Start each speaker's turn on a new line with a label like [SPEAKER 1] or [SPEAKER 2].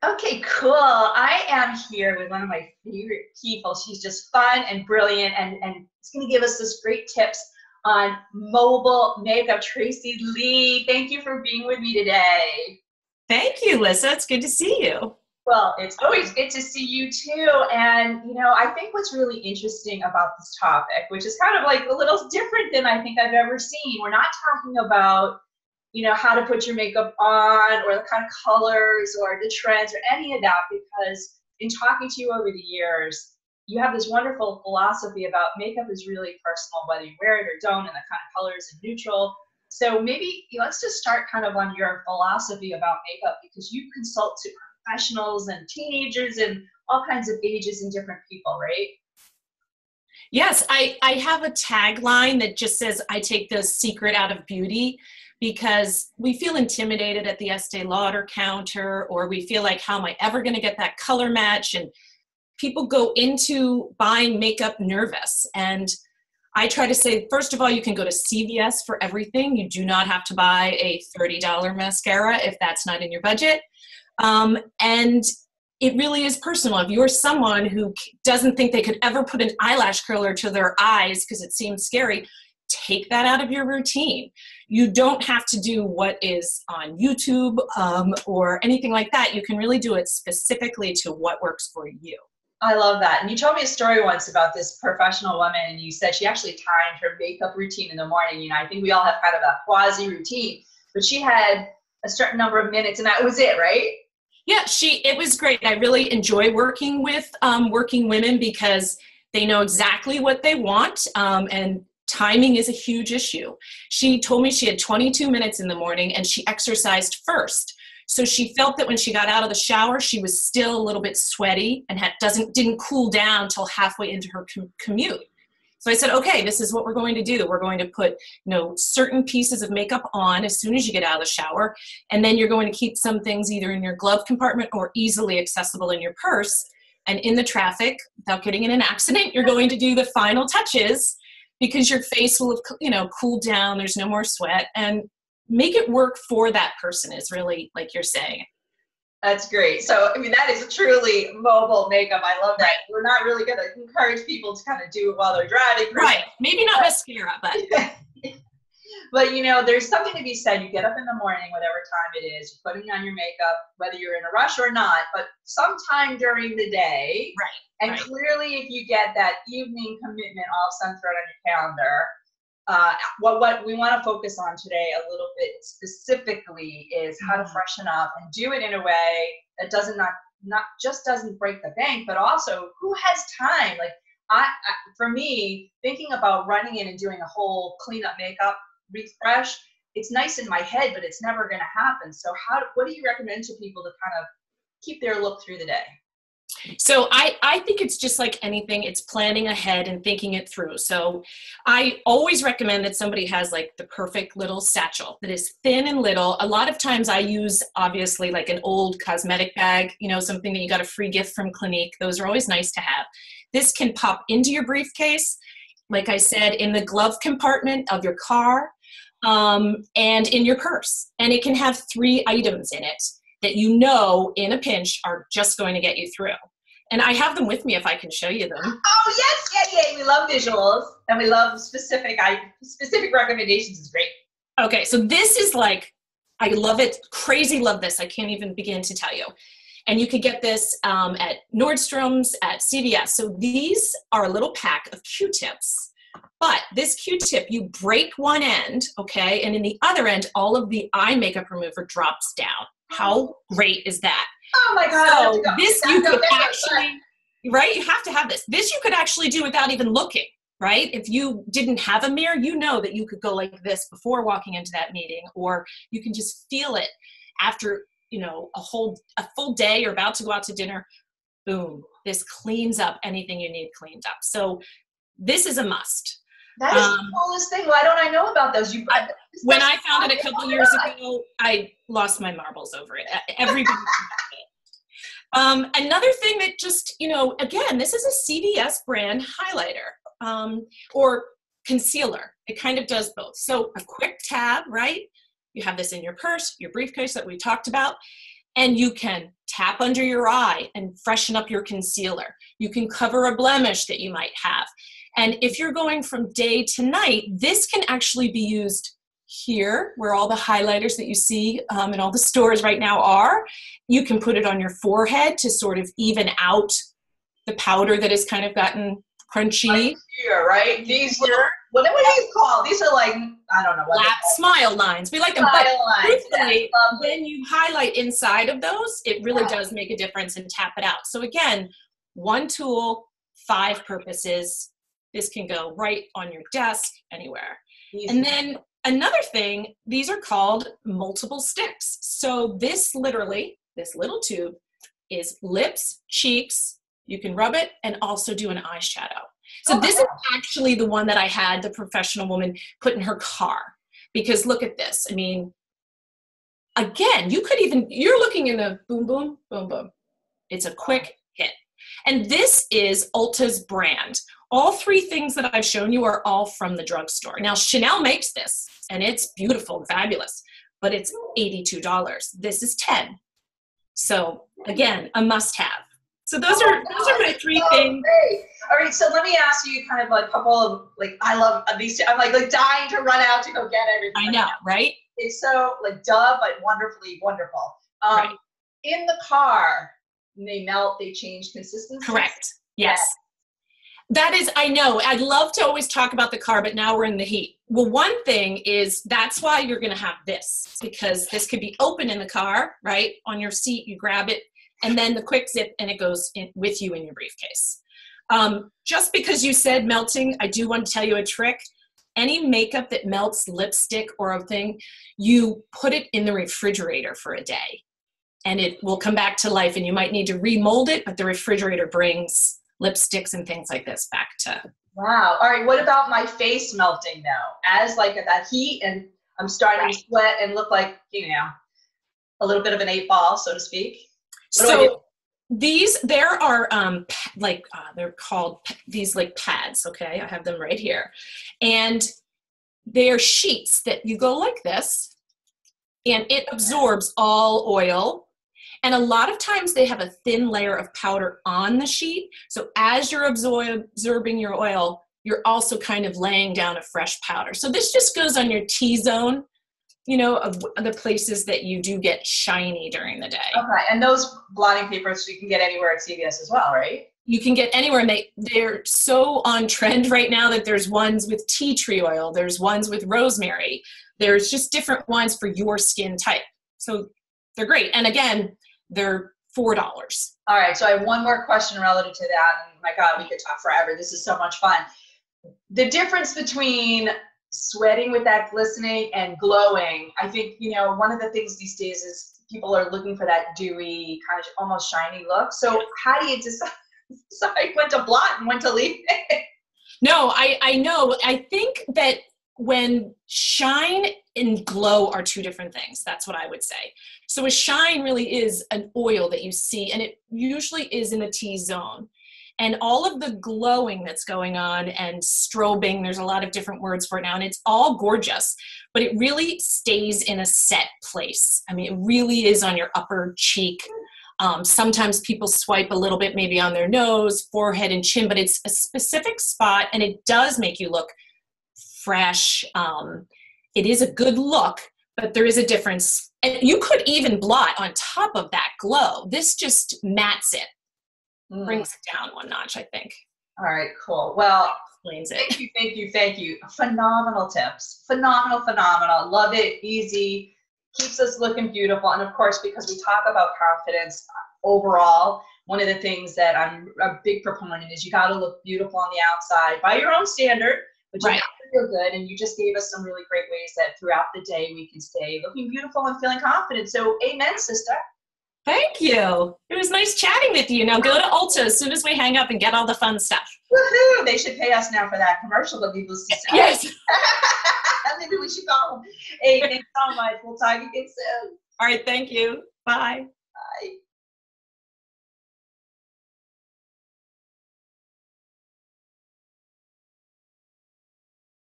[SPEAKER 1] Okay, cool. I am here with one of my favorite people. She's just fun and brilliant, and it's going to give us this great tips on mobile makeup. Tracy Lee, thank you for being with me today.
[SPEAKER 2] Thank you, Alyssa. It's good to see you.
[SPEAKER 1] Well, it's always good to see you too. And, I think what's really interesting about this topic, which is kind of like a little different than I think I've ever seen, we're not talking about how to put your makeup on or the kind of colors or the trends or any of that, because in talking to you over the years, you have this wonderful philosophy about makeup is really personal, whether you wear it or don't, and the kind of colors and neutral. So maybe let's just start kind of on your philosophy about makeup, because you consult to professionals and teenagers and all kinds of ages and different people, right?
[SPEAKER 2] Yes, I have a tagline that just says, I take the secret out of beauty, because we feel intimidated at the Estee Lauder counter, or we feel like, how am I ever going to get that color match? And people go into buying makeup nervous. And I try to say, first of all, you can go to CVS for everything. You do not have to buy a $30 mascara if that's not in your budget. And it really is personal. If you're someone who doesn't think they could ever put an eyelash curler to their eyes because it seems scary, take that out of your routine. You don't have to do what is on YouTube or anything like that. You can really do it specifically to what works for you.
[SPEAKER 1] I love that. And you told me a story once about this professional woman, and you said she actually timed her makeup routine in the morning. I think we all have kind of a quasi routine, but she had a certain number of minutes and that was it, right?
[SPEAKER 2] Yeah, it was great. I really enjoy working with working women, because they know exactly what they want, and timing is a huge issue. She told me she had 22 minutes in the morning and she exercised first. So she felt that when she got out of the shower, she was still a little bit sweaty and didn't cool down until halfway into her commute. So I said, okay, this is what we're going to do. We're going to put, certain pieces of makeup on as soon as you get out of the shower. And then you're going to keep some things either in your glove compartment or easily accessible in your purse. And in the traffic, without getting in an accident, you're going to do the final touches, because your face will have, cooled down. There's no more sweat, and make it work for that person is really, like you're saying.
[SPEAKER 1] That's great. So, that is truly mobile makeup. I love that. We're not really going to encourage people to kind of do it while they're driving.
[SPEAKER 2] Right. Maybe not mascara, but.
[SPEAKER 1] But, there's something to be said. You get up in the morning, whatever time it is, you're putting on your makeup, whether you're in a rush or not, but sometime during the day.
[SPEAKER 2] Right.
[SPEAKER 1] And
[SPEAKER 2] right.
[SPEAKER 1] clearly, if you get that evening commitment all of a sudden thrown on your calendar, what we want to focus on today a little bit specifically is how to freshen up and do it in a way that not just doesn't break the bank, but also who has time? Like for me, thinking about running in and doing a whole cleanup makeup refresh, it's nice in my head, but it's never going to happen. So what do you recommend to people to kind of keep their look through the day?
[SPEAKER 2] So I think it's just like anything, it's planning ahead and thinking it through. So I always recommend that somebody has like the perfect little satchel that is thin and little. A lot of times I use obviously like an old cosmetic bag, something that you got a free gift from Clinique. Those are always nice to have. This can pop into your briefcase, like I said, in the glove compartment of your car, and in your purse. And it can have 3 items in it that in a pinch are just going to get you through. And I have them with me if I can show you them.
[SPEAKER 1] Oh, yes, yeah. We love visuals and we love specific recommendations. Is great.
[SPEAKER 2] Okay, so this is like, I love it, crazy love this. I can't even begin to tell you. And you could get this at Nordstrom's, at CVS. So these are a little pack of Q-tips. But this Q-tip, you break one end, okay? And in the other end, all of the eye makeup remover drops down. How great is that?
[SPEAKER 1] Oh my God.
[SPEAKER 2] So this you could actually, right? You have to have this. This you could actually do without even looking, right? If you didn't have a mirror, that you could go like this before walking into that meeting, or you can just feel it after, a full day, you're about to go out to dinner. Boom. This cleans up anything you need cleaned up. So this is a must.
[SPEAKER 1] That is the coolest thing. Why don't I know about those?
[SPEAKER 2] When I found it a couple years ago, I lost my marbles over it. Everybody. Another thing that just, again, this is a CVS brand highlighter or concealer. It kind of does both. So a quick tab, right? You have this in your purse, your briefcase that we talked about, and you can tap under your eye and freshen up your concealer. You can cover a blemish that you might have. And if you're going from day to night, this can actually be used here, where all the highlighters that you see in all the stores right now are. You can put it on your forehead to sort of even out the powder that has kind of gotten crunchy.
[SPEAKER 1] Right here, right? These little, what are these called? These are like, I don't know what
[SPEAKER 2] lap smile lines. We like them. But truthfully, when you highlight inside of those, it really does make a difference and tap it out. So again, one tool, 5 purposes. This can go right on your desk, anywhere. Easy. And then another thing, these are called multiple sticks. So this literally, this little tube is lips, cheeks, you can rub it and also do an eyeshadow. So this is actually the one that I had the professional woman put in her car, because look at this. I mean, again, you could even, you're looking in the boom, boom, boom, boom. It's a quick hit. And this is Ulta's brand. All 3 things that I've shown you are all from the drugstore. Now, Chanel makes this, and it's beautiful, fabulous, but it's $82. This is $10. So again, a must-have. So those are my 3 things.
[SPEAKER 1] Great. All right, so let me ask you kind of like a couple of, like, I love these two. I'm like dying to run out to go get everything.
[SPEAKER 2] I know, right?
[SPEAKER 1] It's so like duh, but wonderfully wonderful.
[SPEAKER 2] Right.
[SPEAKER 1] In the car, when they melt, they change consistency.
[SPEAKER 2] Correct. Yes. That is, I know, I'd love to always talk about the car, but now we're in the heat. Well, one thing is that's why you're going to have this, because this could be open in the car, right? On your seat, you grab it, and then the quick zip, and it goes in with you in your briefcase. Just because you said melting, I do want to tell you a trick. Any makeup that melts, lipstick or a thing, you put it in the refrigerator for a day, and it will come back to life, and you might need to remold it, but the refrigerator brings lipsticks and things like this back to.
[SPEAKER 1] Wow. All right. What about my face melting now? As like that heat, and I'm starting to sweat and look like, you know, a little bit of an 8-ball, so to speak.
[SPEAKER 2] So these, there are they're called these like pads. Okay. I have them right here, and they're sheets that you go like this, and it absorbs all oil. And a lot of times they have a thin layer of powder on the sheet. So as you're absorbing your oil, you're also kind of laying down a fresh powder. So this just goes on your T-zone, you know, of the places that you do get shiny during the day.
[SPEAKER 1] Okay, and those blotting papers you can get anywhere at CVS as well, right?
[SPEAKER 2] You can get anywhere, and they're so on trend right now that there's ones with tea tree oil, there's ones with rosemary, there's just different ones for your skin type. So they're great. And again, they're $4.
[SPEAKER 1] All right, so I have one more question relative to that, and my God, we could talk forever. This is so much fun. The difference between sweating with that glistening and glowing, I think, you know, one of the things these days is people are looking for that dewy, kind of almost shiny look. So how do you decide when to blot and when to leave it?
[SPEAKER 2] No, I know. I think that when shine and glow are 2 different things. That's what I would say. So a shine really is an oil that you see, and it usually is in the T-zone. And all of the glowing that's going on and strobing, there's a lot of different words for it now, and it's all gorgeous, but it really stays in a set place. I mean, it really is on your upper cheek. Sometimes people swipe a little bit maybe on their nose, forehead, and chin, but it's a specific spot, and it does make you look fresh. It is a good look, but there is a difference. And you could even blot on top of that glow. This just mattes it. Brings it down one notch, I think.
[SPEAKER 1] All right, cool. Well,
[SPEAKER 2] explains it.
[SPEAKER 1] Thank you. Phenomenal tips. Phenomenal. Love it. Easy. Keeps us looking beautiful. And of course, because we talk about confidence overall, one of the things that I'm a big proponent is you got to look beautiful on the outside by your own standard, but you have to feel good. And you just gave us some really great ways that throughout the day we can stay looking beautiful and feeling confident. So amen, sister.
[SPEAKER 2] Thank you. It was nice chatting with you. Now go to Ulta as soon as we hang up and get all the fun stuff.
[SPEAKER 1] Woohoo! They should pay us now for that commercial that people see.
[SPEAKER 2] Yes.
[SPEAKER 1] Maybe we should call them. Hey, thanks so much. We'll talk again soon.
[SPEAKER 2] All right. Thank you. Bye.
[SPEAKER 1] Bye.